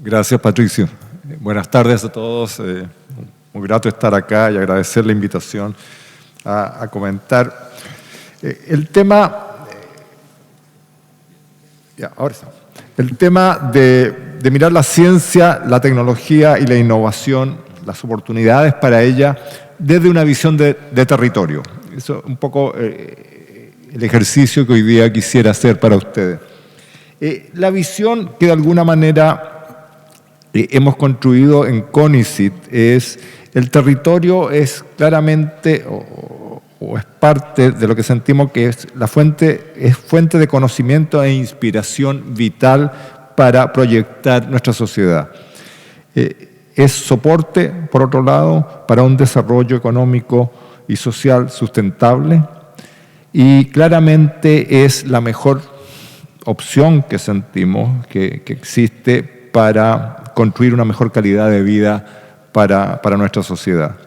Gracias, Patricio. Buenas tardes a todos. Muy grato estar acá y agradecer la invitación a comentar. El tema de mirar la ciencia, la tecnología y la innovación, las oportunidades para ella, desde una visión de territorio. Eso es un poco el ejercicio que hoy día quisiera hacer para ustedes. La visión que de alguna manera hemos construido en CONICYT es: el territorio es claramente o es parte de lo que sentimos que es fuente de conocimiento e inspiración vital para proyectar nuestra sociedad. Es soporte, por otro lado, para un desarrollo económico y social sustentable, y claramente es la mejor opción que sentimos que existe para construir una mejor calidad de vida para nuestra sociedad.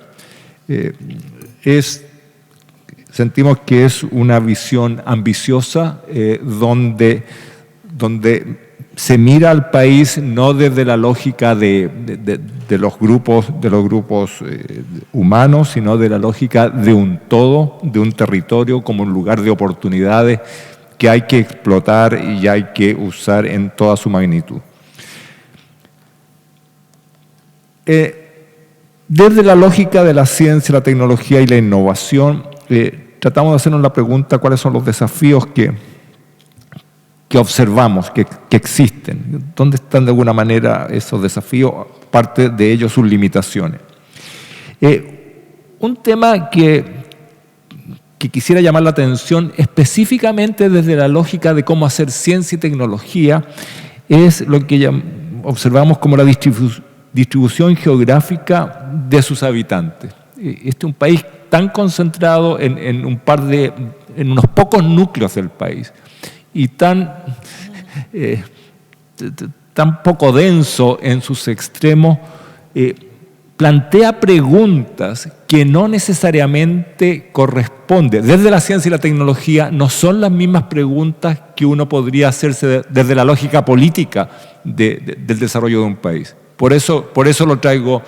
Sentimos que es una visión ambiciosa donde se mira al país no desde la lógica de los grupos humanos, sino de la lógica de un todo, de un territorio como un lugar de oportunidades que hay que explotar y hay que usar en toda su magnitud. Desde la lógica de la ciencia, la tecnología y la innovación, tratamos de hacernos la pregunta: ¿cuáles son los desafíos que observamos, que existen? ¿Dónde están de alguna manera esos desafíos? Parte de ellos sus limitaciones. Un tema que quisiera llamar la atención específicamente desde la lógica de cómo hacer ciencia y tecnología es lo que observamos como la distribución geográfica de sus habitantes. Este es un país tan concentrado en unos pocos núcleos del país y tan poco denso en sus extremos, plantea preguntas que no necesariamente corresponden. Desde la ciencia y la tecnología no son las mismas preguntas que uno podría hacerse desde la lógica política del desarrollo de un país. Por eso lo traigo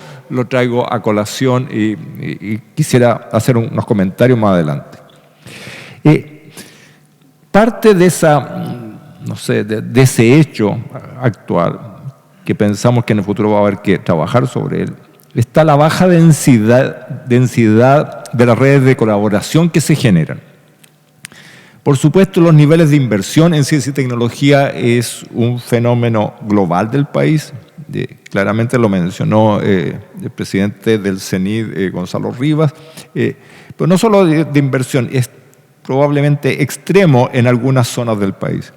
a colación y quisiera hacer unos comentarios más adelante. Parte de de ese hecho actual, que pensamos que en el futuro va a haber que trabajar sobre él, está la baja densidad de las redes de colaboración que se generan. Por supuesto, los niveles de inversión en ciencia y tecnología es un fenómeno global del país. Claramente lo mencionó el presidente del CENID, Gonzalo Rivas, pero no solo de inversión, es probablemente extremo en algunas zonas del país.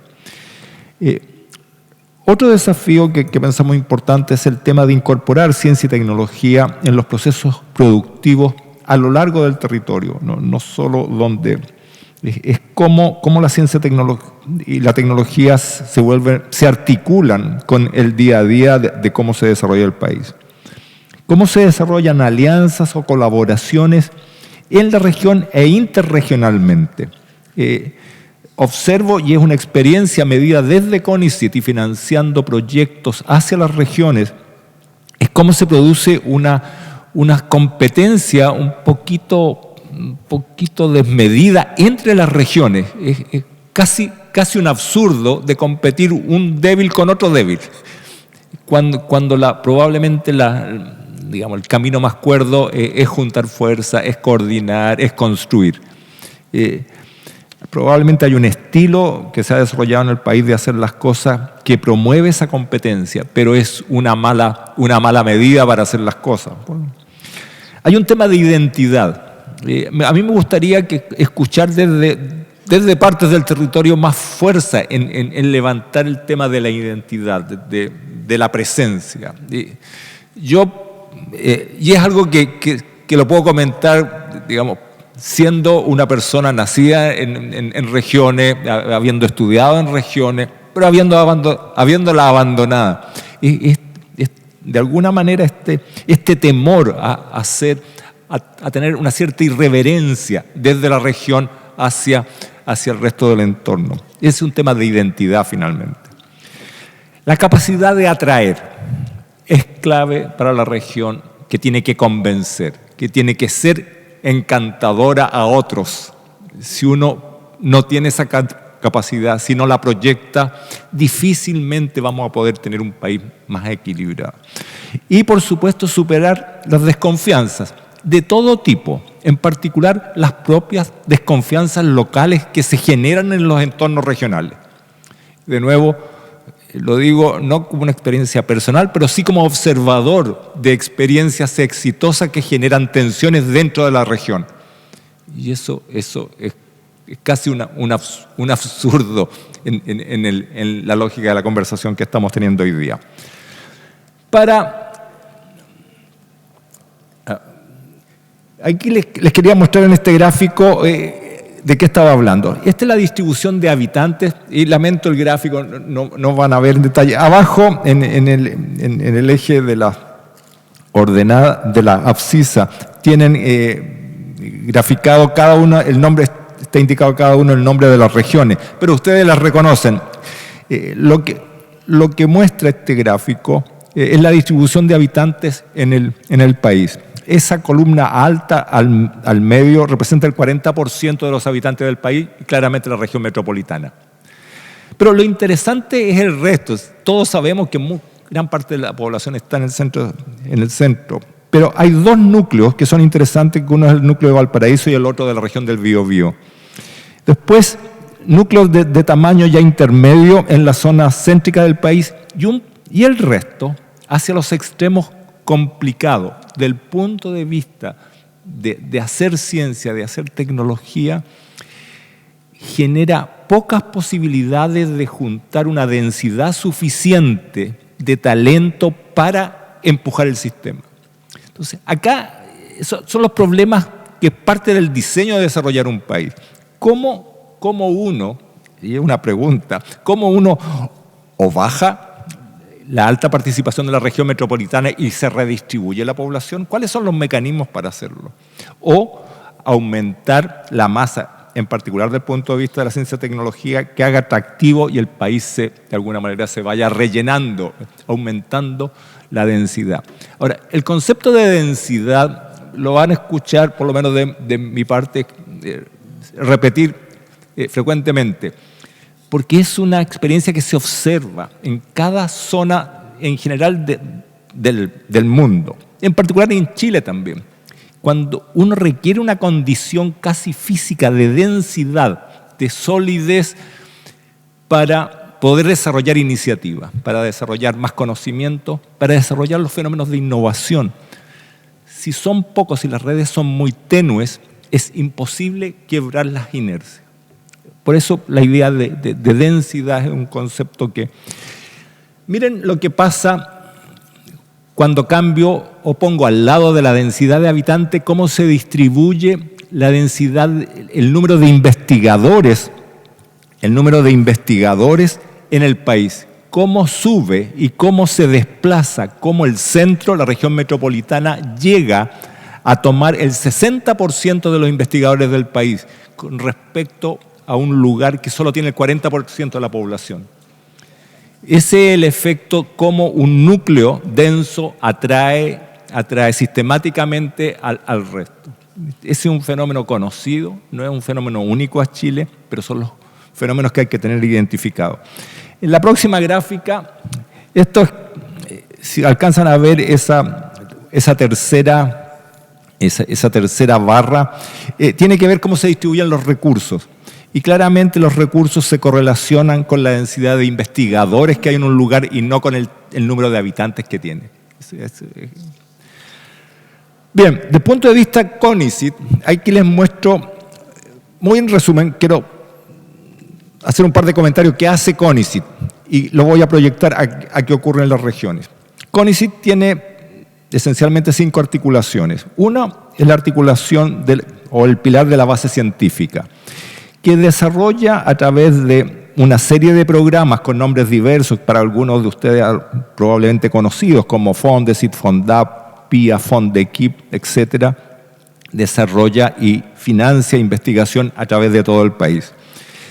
Otro desafío que pensamos importante es el tema de incorporar ciencia y tecnología en los procesos productivos a lo largo del territorio, no solo donde. Es cómo la ciencia y la tecnología se articulan con el día a día de cómo se desarrolla el país. Cómo se desarrollan alianzas o colaboraciones en la región e interregionalmente. Observo, y es una experiencia medida desde CONICYT y financiando proyectos hacia las regiones, es cómo se produce una competencia un poquito desmedida entre las regiones. Es casi un absurdo de competir un débil con otro débil, cuando probablemente el camino más cuerdo es juntar fuerza, es coordinar, es construir. Probablemente hay un estilo que se ha desarrollado en el país de hacer las cosas que promueve esa competencia, pero es una mala medida para hacer las cosas. Hay un tema de identidad. A mí me gustaría escuchar desde partes del territorio más fuerza en levantar el tema de la identidad, de la presencia. Y es algo que lo puedo comentar, siendo una persona nacida en regiones, habiendo estudiado en regiones, pero habiéndola abandonada. De alguna manera este temor a tener una cierta irreverencia desde la región hacia el resto del entorno. Es un tema de identidad finalmente. La capacidad de atraer. es clave para la región, que tiene que convencer, que tiene que ser encantadora a otros. Si uno no tiene esa capacidad, si no la proyecta, difícilmente vamos a poder tener un país más equilibrado. Y, por supuesto, superar las desconfianzas de todo tipo, en particular las propias desconfianzas locales que se generan en los entornos regionales. De nuevo, lo digo no como una experiencia personal, pero sí como observador de experiencias exitosas que generan tensiones dentro de la región. Y eso es casi un absurdo en la lógica de la conversación que estamos teniendo hoy día. Aquí les quería mostrar en este gráfico de qué estaba hablando. Esta es la distribución de habitantes, y lamento el gráfico, no van a ver en detalle. Abajo, en el eje de la ordenada, de la abscisa, tienen graficado cada uno, el nombre, está indicado cada uno el nombre de las regiones, pero ustedes las reconocen. Lo que muestra este gráfico es la distribución de habitantes en el país. Esa columna alta al medio representa el 40% de los habitantes del país, y claramente la región metropolitana. Pero lo interesante es el resto. Todos sabemos que gran parte de la población está en el centro. Pero hay dos núcleos que son interesantes, que uno es el núcleo de Valparaíso y el otro de la región del Biobío. Después, núcleos de tamaño ya intermedio en la zona céntrica del país y el resto hacia los extremos complicados. Del punto de vista de hacer ciencia, de hacer tecnología, genera pocas posibilidades de juntar una densidad suficiente de talento para empujar el sistema. Entonces, acá son los problemas que es parte del diseño de desarrollar un país. ¿Cómo uno, y es una pregunta, cómo uno o baja la alta participación de la región metropolitana y se redistribuye la población? ¿Cuáles son los mecanismos para hacerlo? O aumentar la masa, en particular desde el punto de vista de la ciencia y tecnología, que haga atractivo y el país de alguna manera se vaya rellenando, aumentando la densidad. Ahora, el concepto de densidad lo van a escuchar, por lo menos de mi parte, repetir frecuentemente, porque es una experiencia que se observa en cada zona en general del mundo, en particular en Chile también. Cuando uno requiere una condición casi física de densidad, de solidez, para poder desarrollar iniciativas, para desarrollar más conocimiento, para desarrollar los fenómenos de innovación. Si son pocos y las redes son muy tenues, es imposible quebrar las inercias. Por eso la idea de densidad es un concepto que... Miren lo que pasa cuando cambio o pongo al lado de la densidad de habitantes cómo se distribuye la densidad, el número de investigadores en el país. Cómo sube y cómo se desplaza, cómo el centro, la región metropolitana, llega a tomar el 60% de los investigadores del país con respecto a un lugar que solo tiene el 40% de la población. Ese es el efecto como un núcleo denso atrae sistemáticamente al resto. Ese es un fenómeno conocido, no es un fenómeno único a Chile, pero son los fenómenos que hay que tener identificados. En la próxima gráfica, si alcanzan a ver esa tercera barra, tiene que ver cómo se distribuyen los recursos. Y claramente los recursos se correlacionan con la densidad de investigadores que hay en un lugar y no con el número de habitantes que tiene. Bien, desde el punto de vista CONICET, aquí les muestro, muy en resumen, quiero hacer un par de comentarios que hace CONICET y lo voy a proyectar a qué ocurre en las regiones. CONICET tiene esencialmente 5 articulaciones. Una es la articulación o el pilar de la base científica, que desarrolla a través de una serie de programas con nombres diversos, para algunos de ustedes probablemente conocidos, como Fondesit, Fondap, PIA, Fondequip, etc., desarrolla y financia investigación a través de todo el país.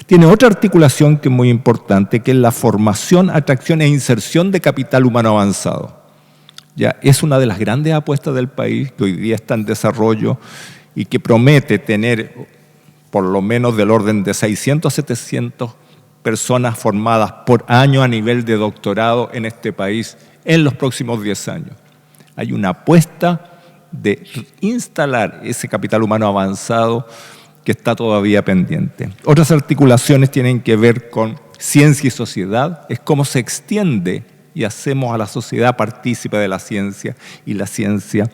Tiene otra articulación que es muy importante, que es la formación, atracción e inserción de capital humano avanzado. Ya es una de las grandes apuestas del país, que hoy día está en desarrollo y que promete tener por lo menos del orden de 600 a 700 personas formadas por año a nivel de doctorado en este país en los próximos 10 años. Hay una apuesta de instalar ese capital humano avanzado que está todavía pendiente. Otras articulaciones tienen que ver con ciencia y sociedad, es cómo se extiende y hacemos a la sociedad partícipe de la ciencia y la ciencia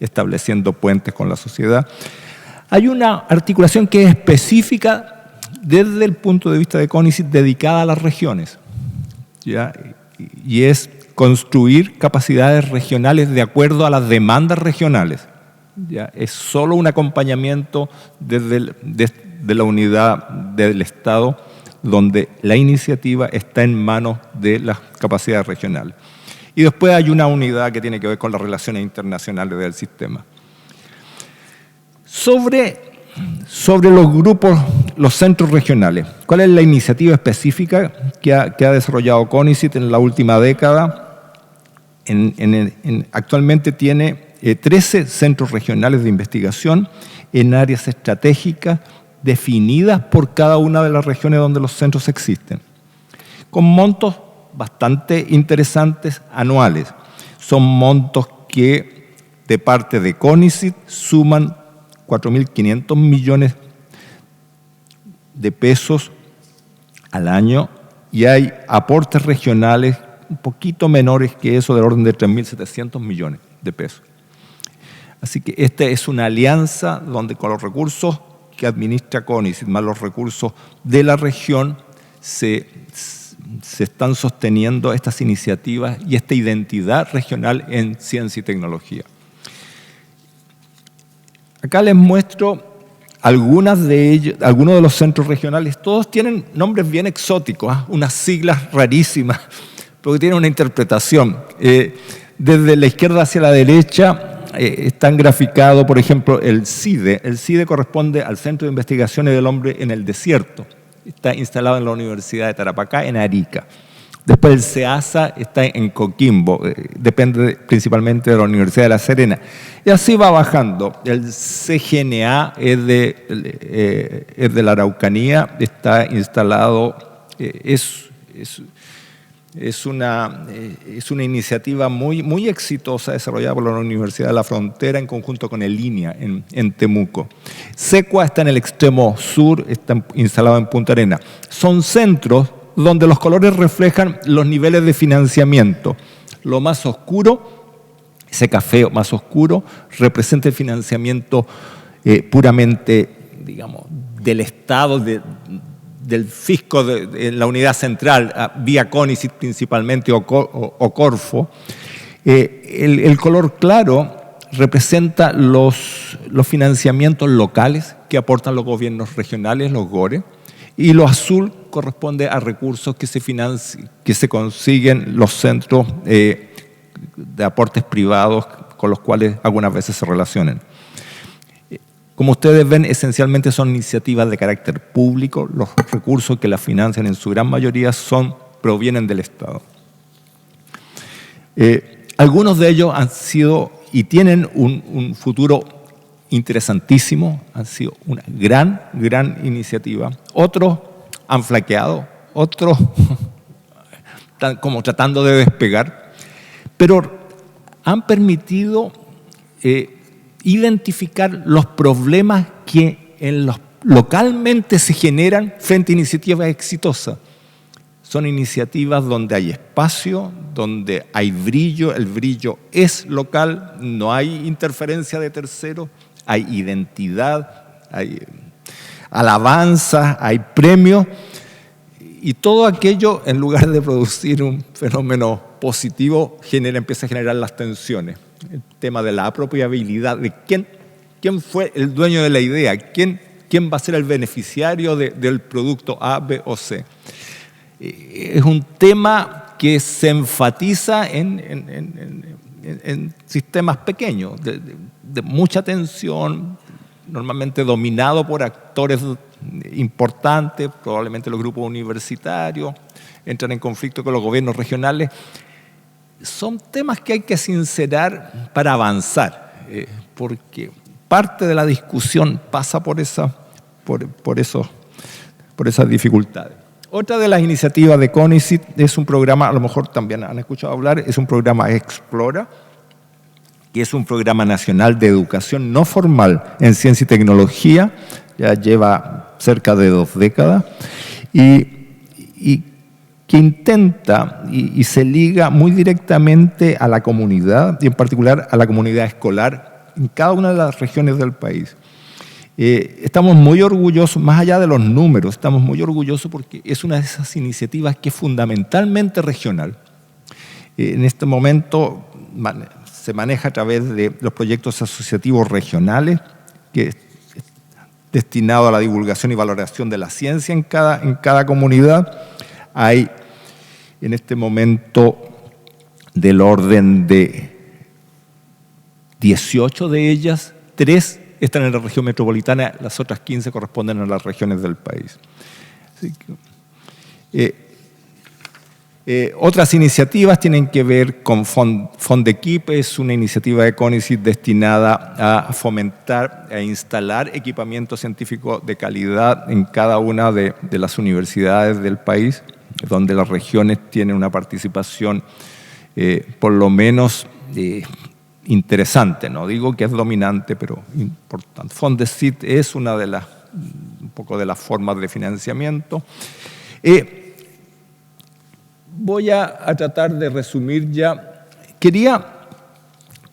estableciendo puentes con la sociedad. Hay una articulación que es específica desde el punto de vista de CONICET dedicada a las regiones, ¿ya? Y es construir capacidades regionales de acuerdo a las demandas regionales. ¿Ya? Es solo un acompañamiento desde la unidad del Estado, donde la iniciativa está en manos de las capacidades regionales. Y después hay una unidad que tiene que ver con las relaciones internacionales del sistema. Sobre los grupos, los centros regionales, ¿cuál es la iniciativa específica que ha desarrollado CONICET en la última década? Actualmente tiene 13 centros regionales de investigación en áreas estratégicas definidas por cada una de las regiones donde los centros existen, con montos bastante interesantes anuales. Son montos que de parte de CONICET suman 4.500 millones de pesos al año y hay aportes regionales un poquito menores que eso, del orden de 3.700 millones de pesos. Así que esta es una alianza donde con los recursos que administra CONICET más los recursos de la región se están sosteniendo estas iniciativas y esta identidad regional en ciencia y tecnología. Acá les muestro algunos de los centros regionales. Todos tienen nombres bien exóticos, unas siglas rarísimas, porque tienen una interpretación. Desde la izquierda hacia la derecha están graficados, por ejemplo, el CIDE. El CIDE corresponde al Centro de Investigaciones del Hombre en el Desierto. Está instalado en la Universidad de Tarapacá, en Arica. Después el CEASA está en Coquimbo, depende principalmente de la Universidad de La Serena. Y así va bajando. El CGNA es de la Araucanía, está instalado, es una iniciativa muy exitosa desarrollada por la Universidad de la Frontera en conjunto con el INIA en Temuco. SECUA está en el extremo sur, está instalado en Punta Arenas. Son centros donde los colores reflejan los niveles de financiamiento. Lo más oscuro, ese café más oscuro, representa el financiamiento puramente, digamos, del Estado, del fisco de la unidad central, vía CONICET principalmente o Corfo. El color claro representa los financiamientos locales que aportan los gobiernos regionales, los GORE, y lo azul corresponde a recursos que se consiguen los centros de aportes privados con los cuales algunas veces se relacionan. Como ustedes ven, esencialmente son iniciativas de carácter público. Los recursos que las financian en su gran mayoría provienen del Estado. Algunos de ellos han sido y tienen un futuro interesantísimo, han sido una gran iniciativa. Otros han flaqueado, otros están como tratando de despegar, pero han permitido identificar los problemas que localmente se generan frente a iniciativas exitosas. Son iniciativas donde hay espacio, donde hay brillo, el brillo es local, no hay interferencia de terceros, hay identidad, hay alabanza, hay premios, y todo aquello, en lugar de producir un fenómeno positivo, empieza a generar las tensiones. El tema de la apropiabilidad, de quién fue el dueño de la idea, quién va a ser el beneficiario del producto A, B o C. Es un tema que se enfatiza en sistemas pequeños, de mucha tensión, normalmente dominado por actores importantes, probablemente los grupos universitarios, entran en conflicto con los gobiernos regionales. son temas que hay que sincerar para avanzar, porque parte de la discusión pasa por esas dificultades. Otra de las iniciativas de CONICET es un programa, a lo mejor también han escuchado hablar, es un programa Explora, que es un programa nacional de educación no formal en ciencia y tecnología, ya lleva cerca de 2 décadas, y que intenta y se liga muy directamente a la comunidad, y en particular a la comunidad escolar en cada una de las regiones del país. Estamos muy orgullosos, más allá de los números, estamos muy orgullosos porque es una de esas iniciativas que es fundamentalmente regional. En este momento se maneja a través de los proyectos asociativos regionales, que es destinado a la divulgación y valoración de la ciencia en cada comunidad. Hay en este momento del orden de 18 de ellas, 3 están en la región metropolitana, las otras 15 corresponden a las regiones del país. Así que, otras iniciativas tienen que ver con Fondequip, es una iniciativa de CONICET destinada a fomentar e instalar equipamiento científico de calidad en cada una de las universidades del país, donde las regiones tienen una participación por lo menos interesante, no digo que es dominante, pero importante. Fondesit es una de las, un poco de las formas de financiamiento. Voy a tratar de resumir ya. Quería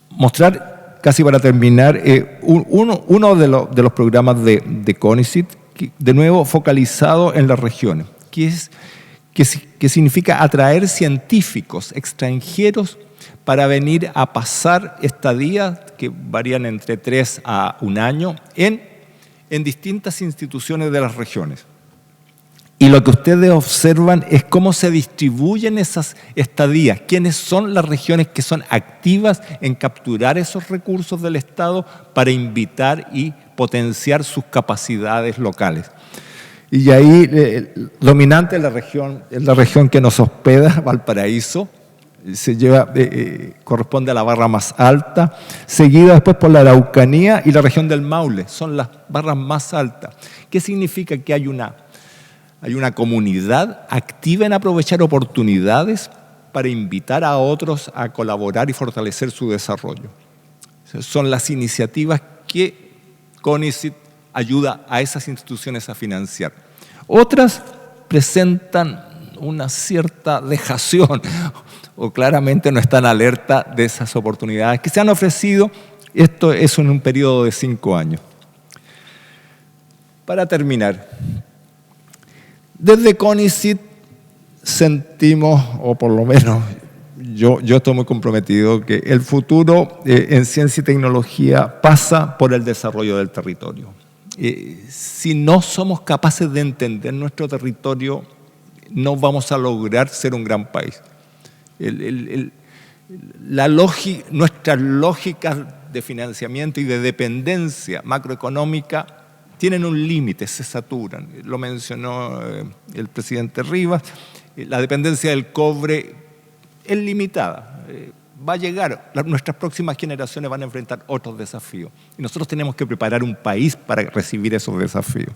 mostrar, casi para terminar, uno de los programas de CONICET, de nuevo focalizado en las regiones, que significa atraer científicos extranjeros para venir a pasar estadías que varían entre 3 a 1 año en distintas instituciones de las regiones. Y lo que ustedes observan es cómo se distribuyen esas estadías, quiénes son las regiones que son activas en capturar esos recursos del Estado para invitar y potenciar sus capacidades locales. Y ahí, dominante es la región que nos hospeda, Valparaíso, corresponde a la barra más alta, seguida después por la Araucanía y la región del Maule, son las barras más altas. ¿Qué significa? Que hay una comunidad activa en aprovechar oportunidades para invitar a otros a colaborar y fortalecer su desarrollo. Son las iniciativas que CONICET ayuda a esas instituciones a financiar. Otras presentan una cierta dejación o claramente no están alerta de esas oportunidades que se han ofrecido. Esto es en un periodo de 5 años. Para terminar, desde CONICET sentimos, o por lo menos yo estoy muy comprometido, que el futuro en ciencia y tecnología pasa por el desarrollo del territorio. Si no somos capaces de entender nuestro territorio, no vamos a lograr ser un gran país. Nuestras lógicas de financiamiento y de dependencia macroeconómica tienen un límite, se saturan. Lo mencionó el presidente Rivas, la dependencia del cobre es limitada. Va a llegar, nuestras próximas generaciones van a enfrentar otros desafíos. Y nosotros tenemos que preparar un país para recibir esos desafíos.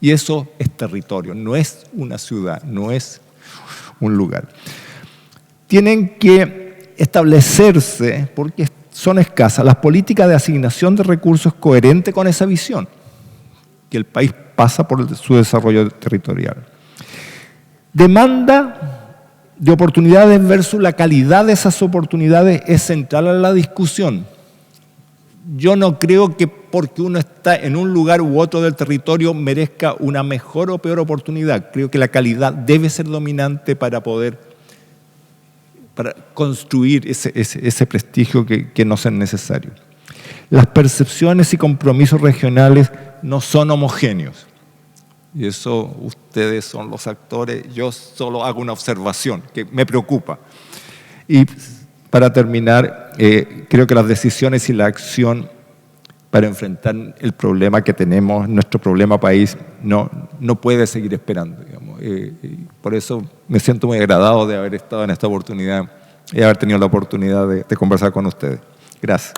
Y eso es territorio, no es una ciudad, no es un lugar. Tienen que establecerse, porque son escasas, las políticas de asignación de recursos coherentes con esa visión, que el país pasa por su desarrollo territorial. Demanda de oportunidades versus la calidad de esas oportunidades es central a la discusión. Yo no creo que porque uno está en un lugar u otro del territorio merezca una mejor o peor oportunidad. Creo que la calidad debe ser dominante para construir ese prestigio que nos es necesario. Las percepciones y compromisos regionales no son homogéneos. Y eso ustedes son los actores, yo solo hago una observación que me preocupa. Y para terminar, creo que las decisiones y la acción para enfrentar el problema que tenemos, nuestro problema país, no puede seguir esperando. Digamos. Por eso me siento muy agradado de haber estado en esta oportunidad y haber tenido la oportunidad de conversar con ustedes. Gracias.